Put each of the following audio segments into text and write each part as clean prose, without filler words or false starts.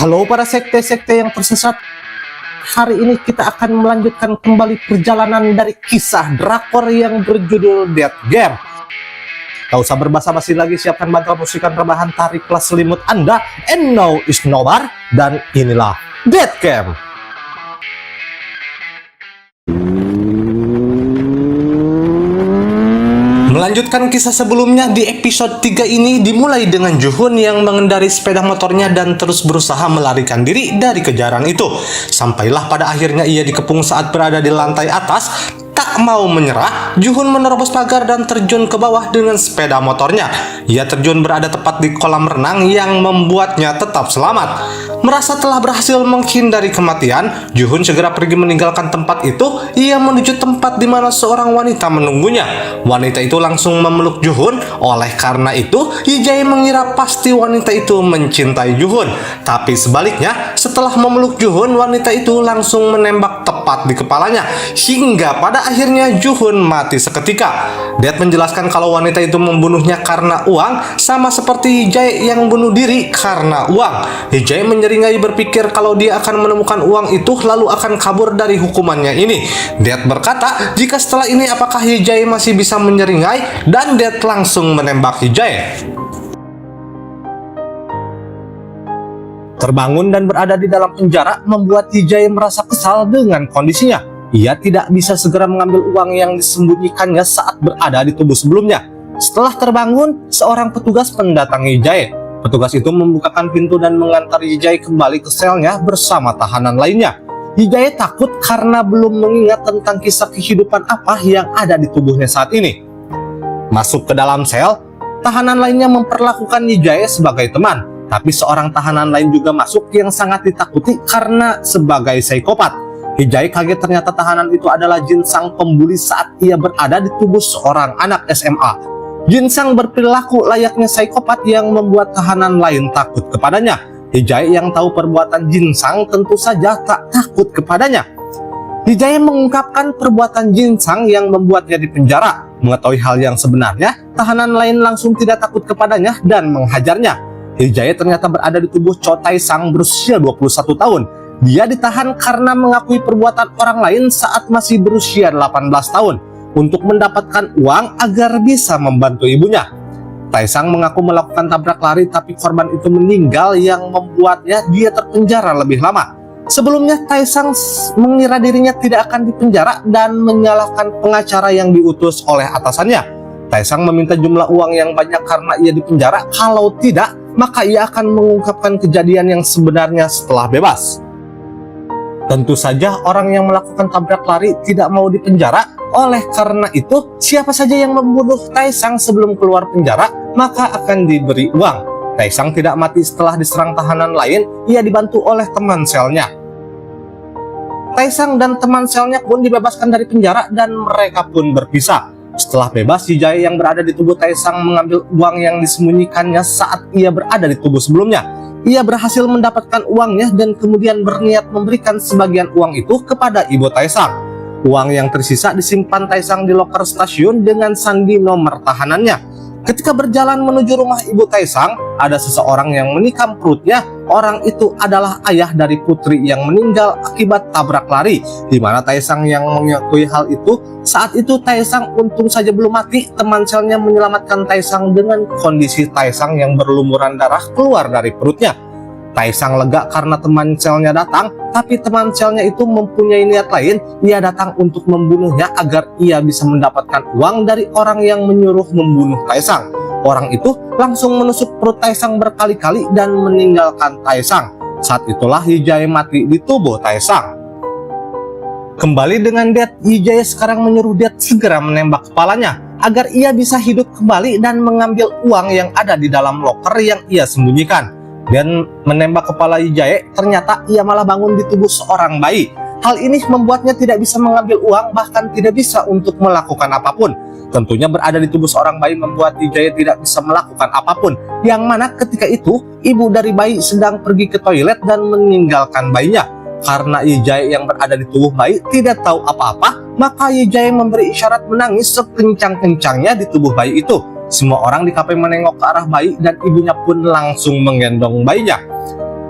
Halo para sekte-sekte yang tersesat. Hari ini kita akan melanjutkan kembali perjalanan dari kisah drakor yang berjudul Death Game. Tak usah berbasa-basi lagi, siapkan bantal musikan rebahan, tarik kelas selimut Anda. And now is nobar, dan inilah Death Game. Melanjutkan kisah sebelumnya, di episode 3 ini dimulai dengan Juhun yang mengendarai sepeda motornya dan terus berusaha melarikan diri dari kejaran itu. Sampailah pada akhirnya ia dikepung saat berada di lantai atas. Tak mau menyerah, Juhun menerobos pagar dan terjun ke bawah dengan sepeda motornya. Ia terjun berada tepat di kolam renang yang membuatnya tetap selamat. Merasa telah berhasil menghindari kematian, Juhun segera pergi meninggalkan tempat itu. Ia menuju tempat di mana seorang wanita menunggunya. Wanita itu langsung memeluk Juhun. Oleh karena itu, Yi-jae mengira pasti wanita itu mencintai Juhun. Tapi sebaliknya, setelah memeluk Juhun, wanita itu langsung menembak tepat di kepalanya. Hingga pada akhirnya Juhun mati seketika. Death menjelaskan kalau wanita itu membunuhnya karena uang, sama seperti Yi-jae yang bunuh diri karena uang. Yi-jae menyeringai berpikir kalau dia akan menemukan uang itu lalu akan kabur dari hukumannya ini. Death berkata, jika setelah ini apakah Yi-jae masih bisa menyeringai, dan Death langsung menembak Yi-jae. Terbangun dan berada di dalam penjara membuat Yi-jae merasa kesal dengan kondisinya. Ia tidak bisa segera mengambil uang yang disembunyikannya saat berada di tubuh sebelumnya. Setelah terbangun, seorang petugas mendatangi Yi-jae. Petugas itu membukakan pintu dan mengantar Yi-jae kembali ke selnya bersama tahanan lainnya. Yi-jae takut karena belum mengingat tentang kisah kehidupan apa yang ada di tubuhnya saat ini. Masuk ke dalam sel, tahanan lainnya memperlakukan Yi-jae sebagai teman. Tapi seorang tahanan lain juga masuk yang sangat ditakuti karena sebagai psikopat. Yi-jae kaget ternyata tahanan itu adalah Jin-sang pembuli saat ia berada di tubuh seorang anak SMA. Jin-sang berperilaku layaknya psikopat yang membuat tahanan lain takut kepadanya. Yi-jae yang tahu perbuatan Jin-sang tentu saja tak takut kepadanya. Yi-jae mengungkapkan perbuatan Jin-sang yang membuatnya dipenjara. Mengetahui hal yang sebenarnya, tahanan lain langsung tidak takut kepadanya dan menghajarnya. Yi-jae ternyata berada di tubuh Cho Tae-sang berusia 21 tahun. Dia ditahan karena mengakui perbuatan orang lain saat masih berusia 18 tahun untuk mendapatkan uang agar bisa membantu ibunya. Tae-sang mengaku melakukan tabrak lari, tapi korban itu meninggal yang membuatnya dia terpenjara lebih lama. Sebelumnya Tae-sang mengira dirinya tidak akan dipenjara dan menyalahkan pengacara yang diutus oleh atasannya. Tae-sang meminta jumlah uang yang banyak karena ia dipenjara. Kalau tidak, maka ia akan mengungkapkan kejadian yang sebenarnya setelah bebas. Tentu saja orang yang melakukan tabrak lari tidak mau dipenjara. Oleh karena itu, siapa saja yang membunuh Tae-sang sebelum keluar penjara, maka akan diberi uang. Tae-sang tidak mati setelah diserang tahanan lain. Ia dibantu oleh teman selnya. Tae-sang dan teman selnya pun dibebaskan dari penjara dan mereka pun berpisah. Setelah bebas, Yi-jae yang berada di tubuh Tae-sang mengambil uang yang disembunyikannya saat ia berada di tubuh sebelumnya. Ia berhasil mendapatkan uangnya dan kemudian berniat memberikan sebagian uang itu kepada ibu Tae-sang. Uang yang tersisa disimpan Tae-sang di loker stasiun dengan sandi nomor tahanannya. Ketika berjalan menuju rumah ibu Tae-sang, ada seseorang yang menikam perutnya. Orang itu adalah ayah dari putri yang meninggal akibat tabrak lari, di mana Tae-sang yang mengakui hal itu. Saat itu Tae-sang untung saja belum mati. Teman selnya menyelamatkan Tae-sang dengan kondisi Tae-sang yang berlumuran darah keluar dari perutnya. Tae-sang lega karena teman selnya datang, tapi teman selnya itu mempunyai niat lain. Ia datang untuk membunuhnya agar ia bisa mendapatkan uang dari orang yang menyuruh membunuh Tae-sang. Orang itu langsung menusuk perut Tae-sang berkali-kali dan meninggalkan Tae-sang. Saat itulah Yi-jae mati di tubuh Tae-sang. Kembali dengan Death, Yi-jae sekarang menyuruh Death segera menembak kepalanya agar ia bisa hidup kembali dan mengambil uang yang ada di dalam loker yang ia sembunyikan. Dan menembak kepala Yi-jae, ternyata ia malah bangun di tubuh seorang bayi. Hal ini membuatnya tidak bisa mengambil uang, bahkan tidak bisa untuk melakukan apapun. Tentunya berada di tubuh seorang bayi membuat Yi-jae tidak bisa melakukan apapun. Yang mana ketika itu, ibu dari bayi sedang pergi ke toilet dan meninggalkan bayinya. Karena Yi-jae yang berada di tubuh bayi tidak tahu apa-apa, maka Yi-jae memberi isyarat menangis sekencang-kencangnya di tubuh bayi itu. Semua orang di kafe menengok ke arah bayi dan ibunya pun langsung menggendong bayinya.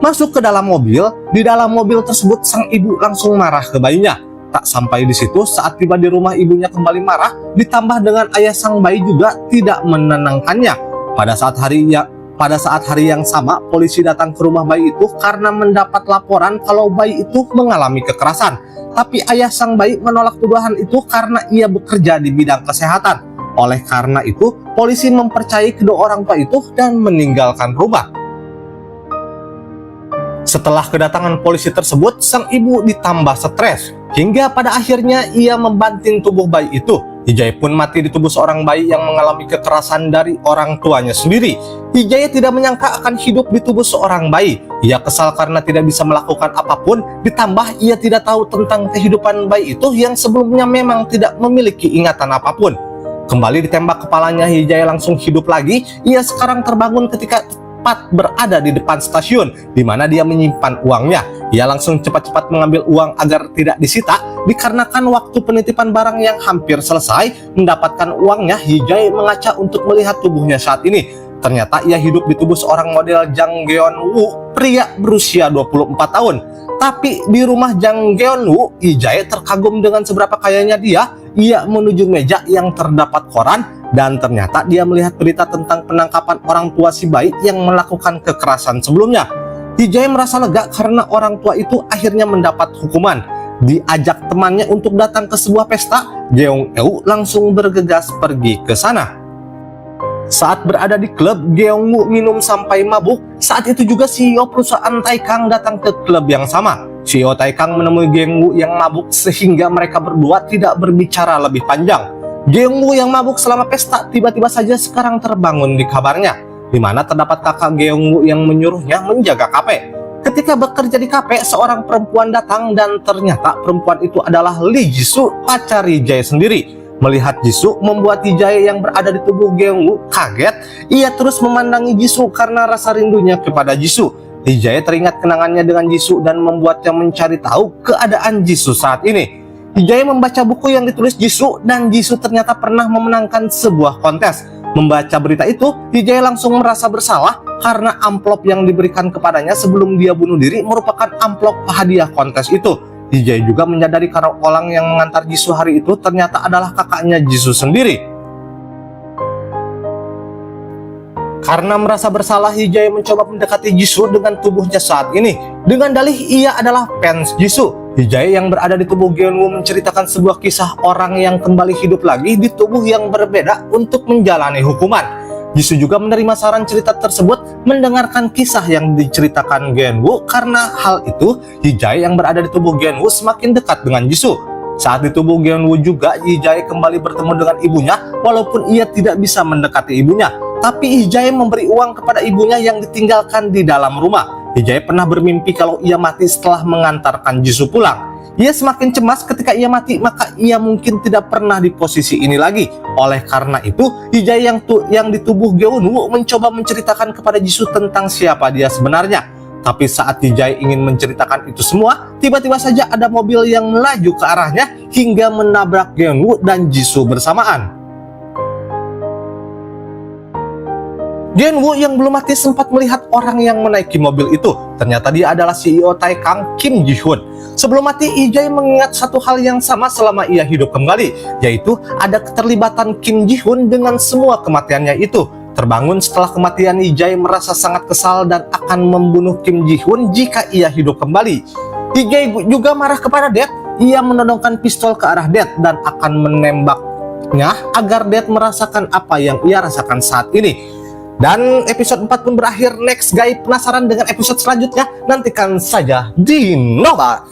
Masuk ke dalam mobil, di dalam mobil tersebut sang ibu langsung marah ke bayinya. Tak sampai di situ, saat tiba di rumah ibunya kembali marah, ditambah dengan ayah sang bayi juga tidak menenangkannya. Pada saat hari yang sama, polisi datang ke rumah bayi itu karena mendapat laporan kalau bayi itu mengalami kekerasan. Tapi ayah sang bayi menolak tuduhan itu karena ia bekerja di bidang kesehatan. Oleh karena itu, polisi mempercayai kedua orang tua itu dan meninggalkan rumah. Setelah kedatangan polisi tersebut, sang ibu ditambah stres, hingga pada akhirnya ia membanting tubuh bayi itu. Hijai pun mati di tubuh seorang bayi yang mengalami kekerasan dari orang tuanya sendiri. Hijai tidak menyangka akan hidup di tubuh seorang bayi. Ia kesal karena tidak bisa melakukan apapun, ditambah ia tidak tahu tentang kehidupan bayi itu yang sebelumnya memang tidak memiliki ingatan apapun. Kembali ditembak kepalanya, Hijai langsung hidup lagi. Ia sekarang terbangun ketika tepat berada di depan stasiun di mana dia menyimpan uangnya. Ia langsung cepat-cepat mengambil uang agar tidak disita. Dikarenakan waktu penitipan barang yang hampir selesai, mendapatkan uangnya, Hijai mengaca untuk melihat tubuhnya saat ini. Ternyata ia hidup di tubuh seorang model Jang Geon-woo, pria berusia 24 tahun. Tapi di rumah Jang Geon-woo, Hijai terkagum dengan seberapa kayanya dia. Ia menuju meja yang terdapat koran dan ternyata dia melihat berita tentang penangkapan orang tua si bayi yang melakukan kekerasan sebelumnya. Hijai merasa lega karena orang tua itu akhirnya mendapat hukuman. Diajak temannya untuk datang ke sebuah pesta, Geon-woo langsung bergegas pergi ke sana. Saat berada di klub, Geon-woo minum sampai mabuk. Saat itu juga CEO perusahaan Taikang datang ke klub yang sama. CEO Taikang menemui Geon-woo yang mabuk sehingga mereka berdua tidak berbicara lebih panjang. Geon-woo yang mabuk selama pesta tiba-tiba saja sekarang terbangun di kamarnya, di mana terdapat kakak Geon-woo yang menyuruhnya menjaga kafe. Ketika bekerja di kafe, seorang perempuan datang dan ternyata perempuan itu adalah Lee Jisoo, pacar Hijai sendiri. Melihat Jisoo membuat Hijai yang berada di tubuh Geon-woo kaget. Ia terus memandangi Jisoo karena rasa rindunya kepada Jisoo. Hijai teringat kenangannya dengan Jisoo dan membuatnya mencari tahu keadaan Jisoo saat ini. Hijai membaca buku yang ditulis Jisoo dan Jisoo ternyata pernah memenangkan sebuah kontes. Membaca berita itu, Hijai langsung merasa bersalah karena amplop yang diberikan kepadanya sebelum dia bunuh diri merupakan amplop hadiah kontes itu. Hijai juga menyadari kalau orang yang mengantar Jisoo hari itu ternyata adalah kakaknya Jisoo sendiri. Karena merasa bersalah, Hijai mencoba mendekati Jisoo dengan tubuhnya saat ini. Dengan dalih ia adalah fans Jisoo. Hijai yang berada di tubuh Geon-woo menceritakan sebuah kisah orang yang kembali hidup lagi di tubuh yang berbeda untuk menjalani hukuman. Jisoo juga menerima saran cerita tersebut, mendengarkan kisah yang diceritakan Geon-woo. Karena hal itu, Hijai yang berada di tubuh Geon-woo semakin dekat dengan Jisoo. Saat di tubuh Geon-woo juga, Hijai kembali bertemu dengan ibunya walaupun ia tidak bisa mendekati ibunya. Tapi Hijai memberi uang kepada ibunya yang ditinggalkan di dalam rumah. Hijai pernah bermimpi kalau ia mati setelah mengantarkan Jisoo pulang. Ia semakin cemas ketika ia mati, maka ia mungkin tidak pernah di posisi ini lagi. Oleh karena itu, Hijai yang di tubuh Geon-woo mencoba menceritakan kepada Jisoo tentang siapa dia sebenarnya. Tapi saat Hijai ingin menceritakan itu semua, tiba-tiba saja ada mobil yang melaju ke arahnya hingga menabrak Geon-woo dan Jisoo bersamaan. Geon-woo yang belum mati sempat melihat orang yang menaiki mobil itu. Ternyata dia adalah CEO Taikang, Kim Ji-hoon. Sebelum mati, Hijai mengingat satu hal yang sama selama ia hidup kembali, yaitu ada keterlibatan Kim Ji-hoon dengan semua kematiannya itu. Terbangun setelah kematian, Hijai merasa sangat kesal dan akan membunuh Kim Ji-hoon jika ia hidup kembali. Hijai juga marah kepada Dad. Ia menodongkan pistol ke arah Dad dan akan menembaknya agar Dad merasakan apa yang ia rasakan saat ini. Dan episode 4 pun berakhir. Next guys, penasaran dengan episode selanjutnya? Nantikan saja di Nova.